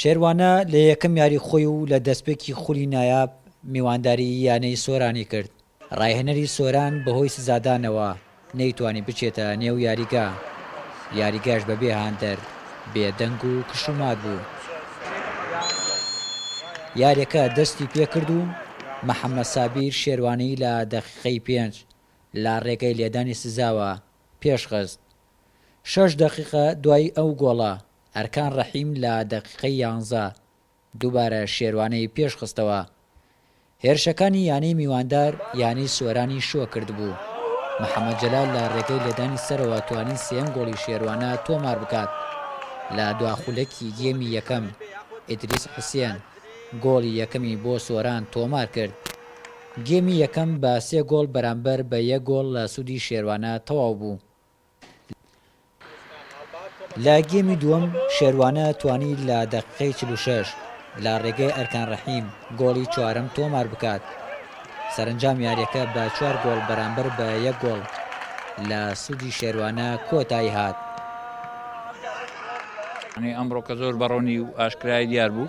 شێروانە لە یەکەم یاری خۆی و لە دەستپێکی خولی نایاب میوانداری یانەی سۆرانی کرد. ڕایهێنەری سۆران بەهۆی سزادانەوە نەیتوانی بچێتە نێو یاریگا. یاریگاش بەبێ هاندەر بێدەنگ و کشومات بوو. یاریەکە دەستی پێکرد و محەممەد سابیر شێروانەی لە دەقیقەی 5 لا ڕێگەی لێدانی سزاوە پێشخست. 6 دقیقە دوای ئەو گۆڵە ئەرکان ڕەحیم لە دەقیقەی 11 دووبارە شێروانەی پێشخستەوە. هێرشەکانی یانەی میواندار یانەی سۆرانی شۆ کرد بوو. محەممەد جەلال لە ڕێگەی لێدانی سەرەوە توانی سێم گۆڵی شێروانە تۆمار بکات. لە دواخولەکی گێمی یەکەم ئیدریس حوسێن گۆڵی یەکەمی بۆ سۆران تۆمار کرد. گێمی یەکەم بە 3 گۆڵ بەرامبەر بە 1 گۆڵ لە سوودی شێروانە تەواو بوو. لە گێمی دووەم شێروانە توانی لە دەقیقەی 46 لە ڕێگەی ئەرکان ڕەحیم گۆڵی چوارەم تۆمار بکات. سەرنجام یاریەکە بە 4 گۆڵ بەرامبەر بە 1 گۆڵ لە سوودی شێروانە کۆتایی هات. ئەمڕۆ کە زۆر بەڕۆنی و ئاشکرای دیار بوو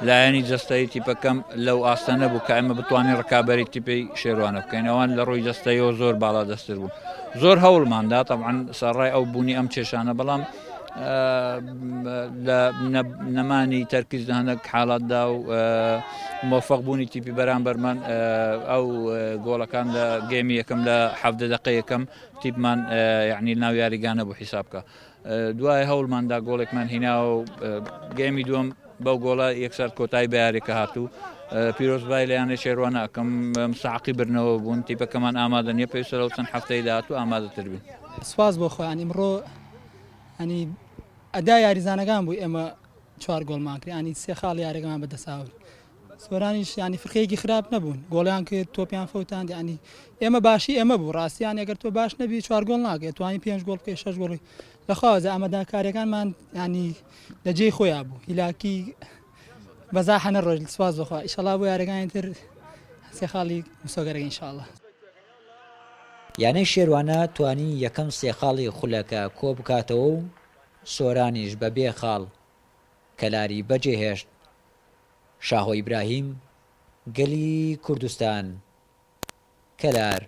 لایەنی جەستایی تیپەکەم لەو ئاستانە بوو کە ئێمە بتوانین ڕکابەری تیپەی شێروانە بکەین. ئەوان لە ڕووی جەستەیەوە زۆر باڵا دەستتر بوون. زۆر هەوڵماندا تەبعاً سەرڕای ئەو بوونی ئەم کێشانە، بەڵام لە نەمانی تەرکیز لە هەندێک حاڵاتدا و مۆفەق بوونی تیپی بەرامبەرمان ئەو گۆڵەکان لە گێمی یەکەم لە 17 دقەی یەکەم تیپمان یعنی ناو یاریگانە بوو حیساب بکە. دوای هەوڵماندا گۆڵێکمان هیناوە و گێمی دووەم بەو گۆڵە یەکسەر کۆتایی بە یاریەکە هاتوو. پیرۆزبای لە یانەی شێروانە ئەەکەم مستحقی برنەوە بوون. تیپەکەمان ئامادە نییە، پێویستە لەو چەند هەفتەیدا هاتوو ئامادەتر بین. سواز بۆ خۆیان ئیمڕۆ ئەنی ئەدا یاریزانەکان بوو ئێمە 4 گۆڵمان کرد، ئەنی 3 خاڵ یاریەکەمان بەدەساوت. سۆرانیش ینی فرقەیەکی خراپ نەبوون، گۆڵیان کرد تۆپیان فەوتاند. ینی ئێمە باشی ئێمە بوو ڕاستیان ئەگەر تۆ باش نەبی 4 گۆڵ ناکەێت، توانی 5 گۆڵ بکەی 6 گۆڵی لەخوازە ئەمەداکاریەکانمان ینی لە جێی خۆیان بوو. هیلاکی بەزاحە نەڕۆژ سواز بخوا ئیشەڵا بۆ یاریەکانی تر 3 خاڵی مسۆگەرەکە ئینشاءڵڵا. یانەی شێروانە توانی یەکەم 3 خاڵی خولەکە کۆ بکاتەوە و سۆرانیش بەبێ خاڵ کەلاری بەجێهێشت. شاهۆ ئیبراهیم، گەلی کوردستان، کەلار.